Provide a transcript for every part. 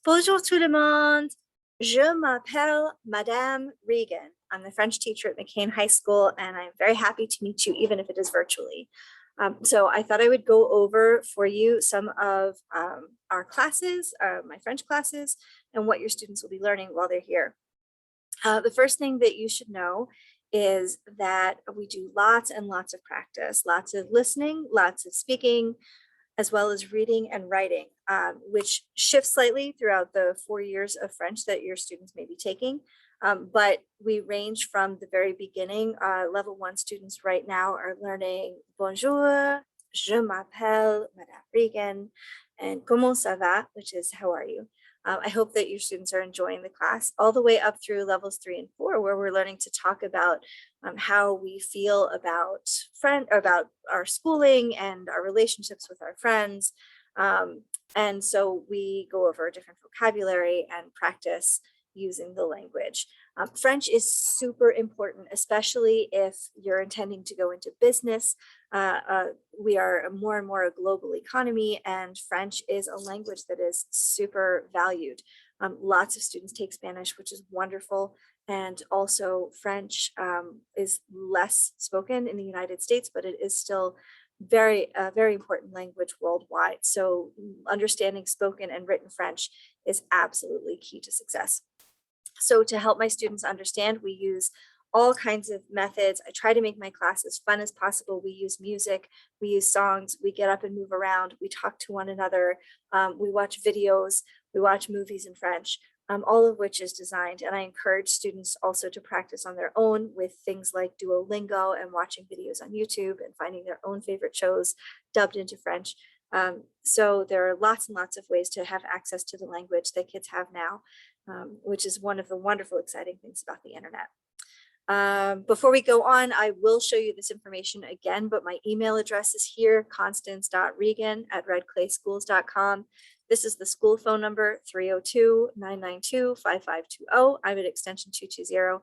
Bonjour tout le monde. Je m'appelle Madame Regan. I'm the French teacher at McCain High School, and I'm very happy to meet you, even if it is virtually. So I thought I would go over for you some of our classes, my French classes, and what your students will be learning while they're here. The first thing that you should know is that we do lots and lots of practice, lots of listening, lots of speaking, as well as reading and writing, which shifts slightly throughout the 4 years of French that your students may be taking. But we range from the very beginning. Level 1 students right now are learning bonjour, je m'appelle Madame Regan, and comment ça va, which is how are you? I hope that your students are enjoying the class all the way up through levels 3 and 4, where we're learning to talk about how we feel about our schooling and our relationships with our friends. And so we go over different vocabulary and practice using the language. French is super important, especially if you're intending to go into business. We are more and more a global economy, and French is a language that is super valued. Lots of students take Spanish, which is wonderful. And also French is less spoken in the United States, but it is still very important language worldwide. So understanding spoken and written French is absolutely key to success. So to help my students understand, we use all kinds of methods. I try to make my class as fun as possible. We use music, we use songs, we get up and move around, we talk to one another, we watch videos, we watch movies in French, all of which is designed. And I encourage students also to practice on their own with things like Duolingo and watching videos on YouTube and finding their own favorite shows dubbed into French. So there are lots and lots of ways to have access to the language that kids have now, which is one of the wonderful, exciting things about the internet. Before we go on, I will show you this information again, but my email address is here, constance.regan@redclayschools.com. This is the school phone number, 302-992-5520. I'm at extension 220.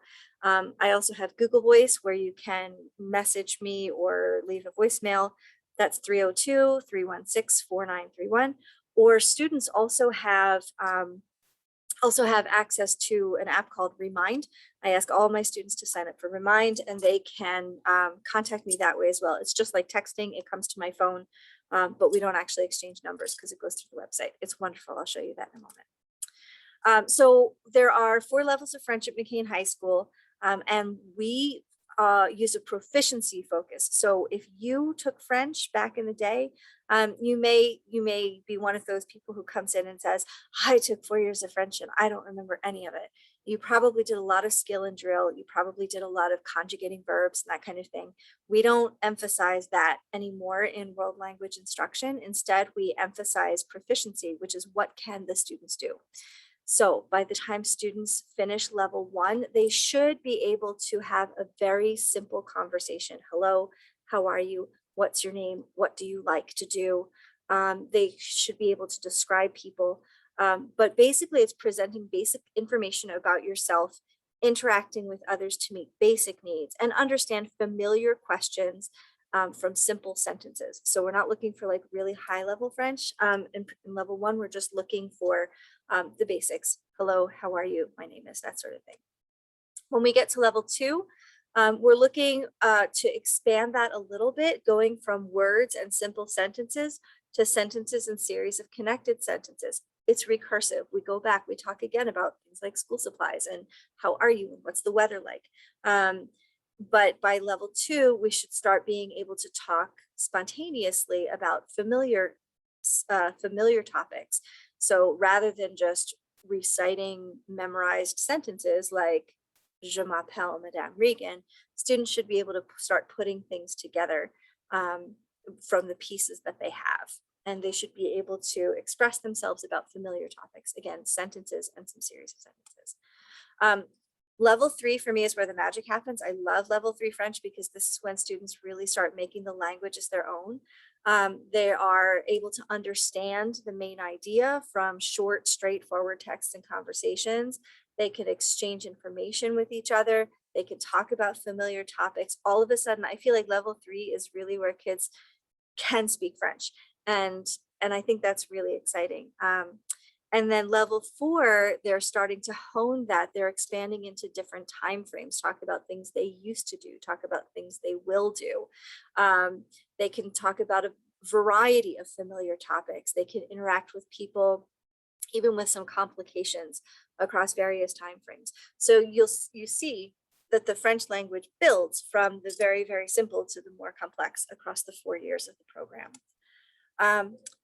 I also have Google Voice, where you can message me or leave a voicemail. That's 302-316-4931. Or students also have access to an app called Remind. I ask all my students to sign up for Remind, and they can contact me that way as well. It's just like texting. It comes to my phone, but we don't actually exchange numbers because it goes through the website. It's wonderful. I'll show you that in a moment. So there are 4 levels of French at McCain High School, and we use a proficiency focus. So if you took French back in the day, you may be one of those people who comes in and says, I took 4 years of French and I don't remember any of it. You probably did a lot of skill and drill. You probably did a lot of conjugating verbs and that kind of thing. We don't emphasize that anymore in world language instruction. Instead, we emphasize proficiency, which is what can the students do. So by the time students finish level 1, they should be able to have a very simple conversation. Hello, how are you? What's your name? What do you like to do? They should be able to describe people. But basically, it's presenting basic information about yourself, interacting with others to meet basic needs, and understand familiar questions from simple sentences. So we're not looking for like really high level French. In level 1, we're just looking for the basics. Hello, how are you? My name is, that sort of thing. When we get to level 2, we're looking to expand that a little bit, going from words and simple sentences to sentences and series of connected sentences. It's recursive. We go back, we talk again about things like school supplies and how are you and what's the weather like. But by level 2, we should start being able to talk spontaneously about familiar topics. So rather than just reciting memorized sentences like je m'appelle Madame Regan, students should be able to start putting things together from the pieces that they have. And they should be able to express themselves about familiar topics. Again, sentences and some series of sentences. Level 3 for me is where the magic happens. I love level 3 French because this is when students really start making the language as their own. They are able to understand the main idea from short, straightforward texts and conversations. They can exchange information with each other. They can talk about familiar topics. All of a sudden, I feel like level 3 is really where kids can speak French. And I think that's really exciting. And then level 4, they're starting to hone that. They're expanding into different time frames, talk about things they used to do, talk about things they will do. They can talk about a variety of familiar topics. They can interact with people, even with some complications across various time frames. So you see that the French language builds from the very, very simple to the more complex across the 4 years of the program.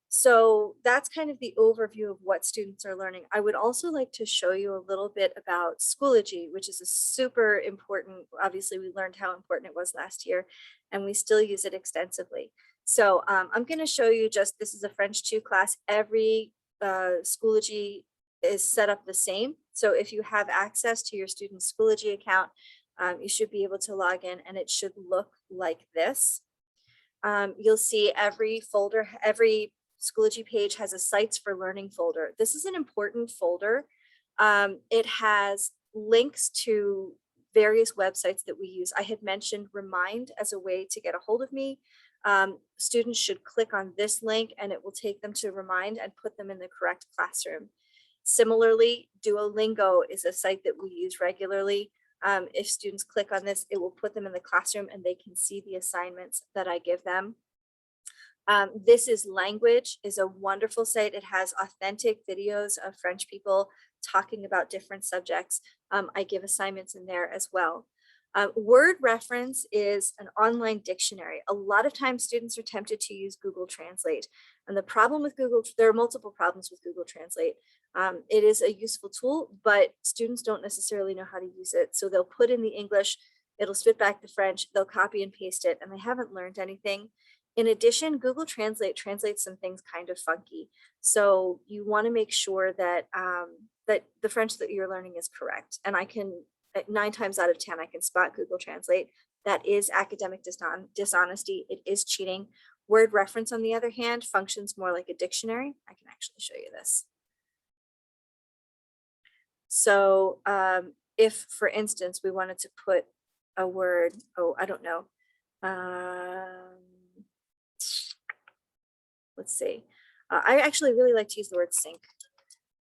So that's kind of the overview of what students are learning. I would also like to show you a little bit about Schoology, which is a super important, obviously we learned how important it was last year, and we still use it extensively. So I'm going to show you just, this is a French 2 class. Every Schoology is set up the same. So if you have access to your student's Schoology account, you should be able to log in, and it should look like this. You'll see every folder, every Schoology page has a Sites for Learning folder. This is an important folder. It has links to various websites that we use. I had mentioned Remind as a way to get a hold of me. Students should click on this link and it will take them to Remind and put them in the correct classroom. Similarly, Duolingo is a site that we use regularly. If students click on this, it will put them in the classroom and they can see the assignments that I give them. This is Language, is a wonderful site. It has authentic videos of French people talking about different subjects. I give assignments in there as well. Word Reference is an online dictionary. A lot of times students are tempted to use Google Translate. And the problem with Google, there are multiple problems with Google Translate. It is a useful tool, but students don't necessarily know how to use it. So they'll put in the English, it'll spit back the French, they'll copy and paste it, and they haven't learned anything. In addition, Google Translate translates some things kind of funky. So you want to make sure that that the French that you're learning is correct. And I can, 9 times out of 10, I can spot Google Translate. That is academic dishonesty. It is cheating. Word Reference, on the other hand, functions more like a dictionary. I can actually show you this. So if, for instance, we wanted to put a word, oh, I don't know. Let's see. I actually really like to use the word sink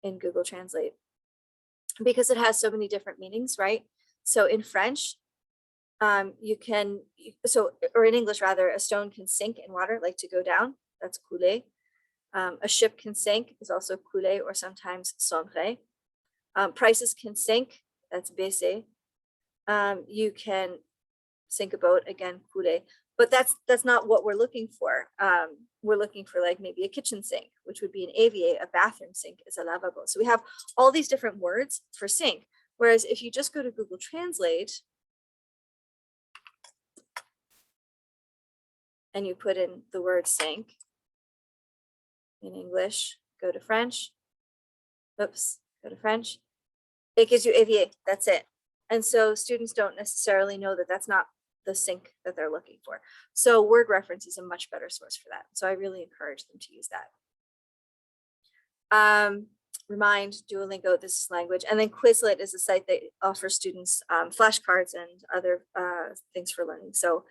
in Google Translate because it has so many different meanings, right? So in French, you can, or in English rather, a stone can sink in water, like to go down, that's couler. A ship can sink is also couler, or sometimes sombrer. Prices can sink, that's baisser. You can sink a boat, again, couler. But that's not what we're looking for. We're looking for like maybe a kitchen sink, which would be an évier. A bathroom sink is a lavabo. So we have all these different words for sink. Whereas if you just go to Google Translate and you put in the word sink in English, go to French, oops, go to French, it gives you évier, that's it. And so students don't necessarily know that that's not the sink that they're looking for. So Word Reference is a much better source for that. So I really encourage them to use that. Remind, Duolingo, this is Language. And then Quizlet is a site that offers students flashcards and other things for learning. So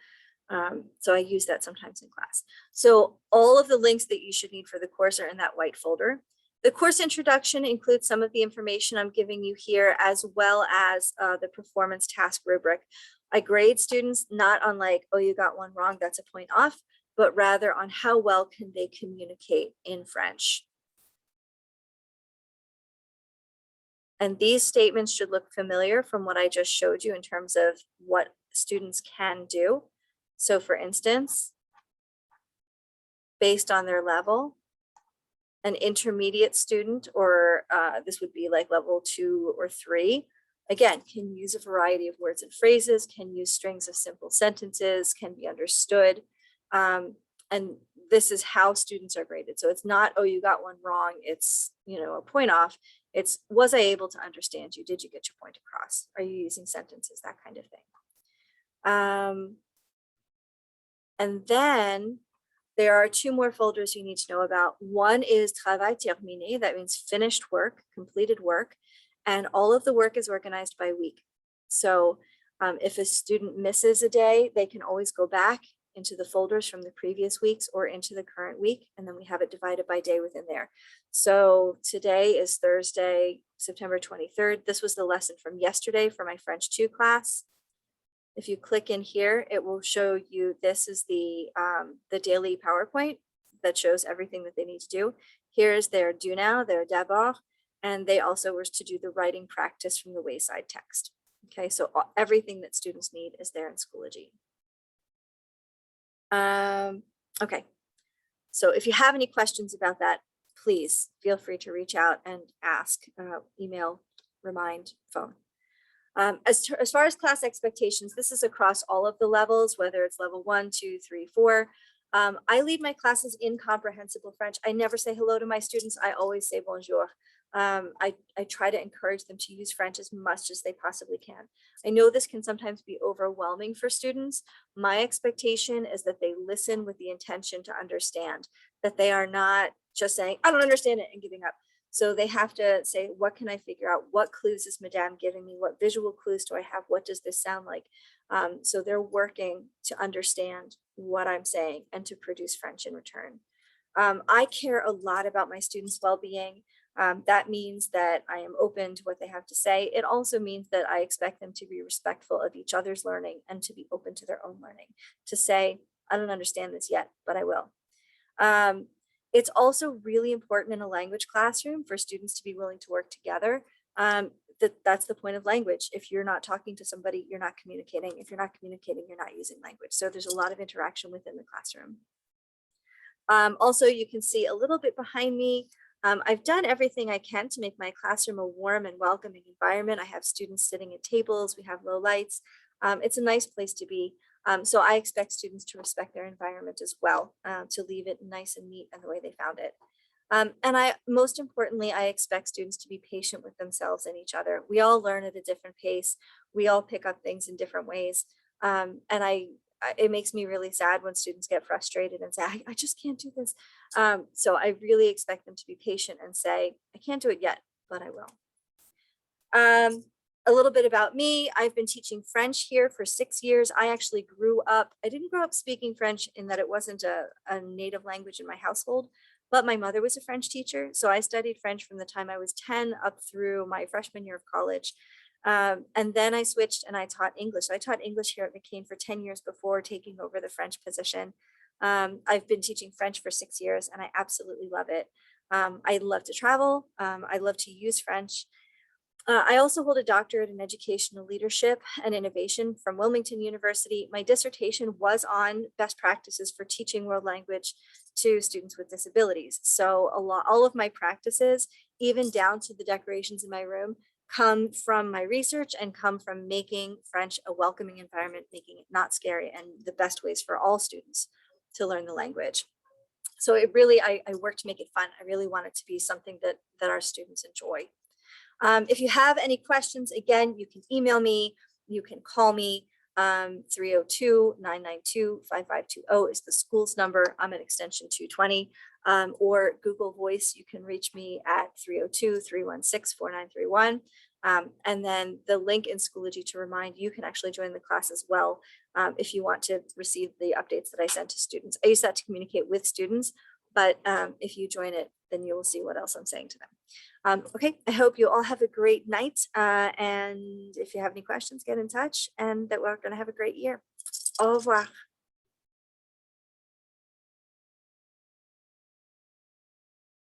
I use that sometimes in class. So all of the links that you should need for the course are in that white folder. The course introduction includes some of the information I'm giving you here, as well as the performance task rubric. I grade students not on like, oh, you got one wrong, that's a point off, but rather on how well can they communicate in French. And these statements should look familiar from what I just showed you in terms of what students can do. So for instance, based on their level, an intermediate student, or this would be like level 2 or 3, again, can use a variety of words and phrases, can use strings of simple sentences, can be understood. And this is how students are graded. So it's not, oh, you got one wrong, it's, you know, a point off. It's, was I able to understand you? Did you get your point across? Are you using sentences? That kind of thing. And then there are 2 more folders you need to know about. One is Travail Terminé, that means finished work, completed work, and all of the work is organized by week. So if a student misses a day, they can always go back into the folders from the previous weeks or into the current week, and then we have it divided by day within there. So today is Thursday, September 23rd. This was the lesson from yesterday for my French 2 class. If you click in here, it will show you, this is the daily PowerPoint that shows everything that they need to do. Here's their do now, their d'abord, and they also were to do the writing practice from the Wayside text. Okay, so everything that students need is there in Schoology. Okay, so if you have any questions about that, please feel free to reach out and ask, email, remind, phone. As far as class expectations, this is across all of the levels, whether it's level 1, 2, 3, 4. I lead my classes in comprehensible French. I never say hello to my students. I always say bonjour. I try to encourage them to use French as much as they possibly can. I know this can sometimes be overwhelming for students. My expectation is that they listen with the intention to understand, that they are not just saying, I don't understand it, and giving up. So they have to say, what can I figure out? What clues is Madame giving me? What visual clues do I have? What does this sound like? So they're working to understand what I'm saying and to produce French in return. I care a lot about my students' well-being. That means that I am open to what they have to say. It also means that I expect them to be respectful of each other's learning and to be open to their own learning, to say, I don't understand this yet, but I will. It's also really important in a language classroom for students to be willing to work together. That's the point of language. If you're not talking to somebody, you're not communicating. If you're not communicating, you're not using language. So there's a lot of interaction within the classroom. Also, you can see a little bit behind me. I've done everything I can to make my classroom a warm and welcoming environment. I have students sitting at tables. We have low lights. It's a nice place to be. So I expect students to respect their environment as well, to leave it nice and neat and the way they found it. And most importantly, I expect students to be patient with themselves and each other. We all learn at a different pace. We all pick up things in different ways. It makes me really sad when students get frustrated and say, I just can't do this. So I really expect them to be patient and say, I can't do it yet, but I will. A little bit about me. I've been teaching French here for 6 years. I actually I didn't grow up speaking French in that it wasn't a native language in my household, but my mother was a French teacher. So I studied French from the time I was 10 up through my freshman year of college. And then I switched and I taught English. I taught English here at McCain for 10 years before taking over the French position. I've been teaching French for 6 years and I absolutely love it. I love to travel. I love to use French. I also hold a doctorate in educational leadership and innovation from Wilmington University. My dissertation was on best practices for teaching world language to students with disabilities. So all of my practices, even down to the decorations in my room, come from my research and come from making French a welcoming environment, making it not scary, and the best ways for all students to learn the language. So it really, I work to make it fun. I really want it to be something that our students enjoy. If you have any questions, again, you can email me, you can call me. 302-992-5520 is the school's number. I'm at extension 220. Or Google Voice, you can reach me at 302-316-4931. And then the link in Schoology to remind you can actually join the class as well if you want to receive the updates that I send to students. I use that to communicate with students, but if you join it, then you will see what else I'm saying to them. Okay, I hope you all have a great night. And if you have any questions, get in touch and that we're going to have a great year. Au revoir.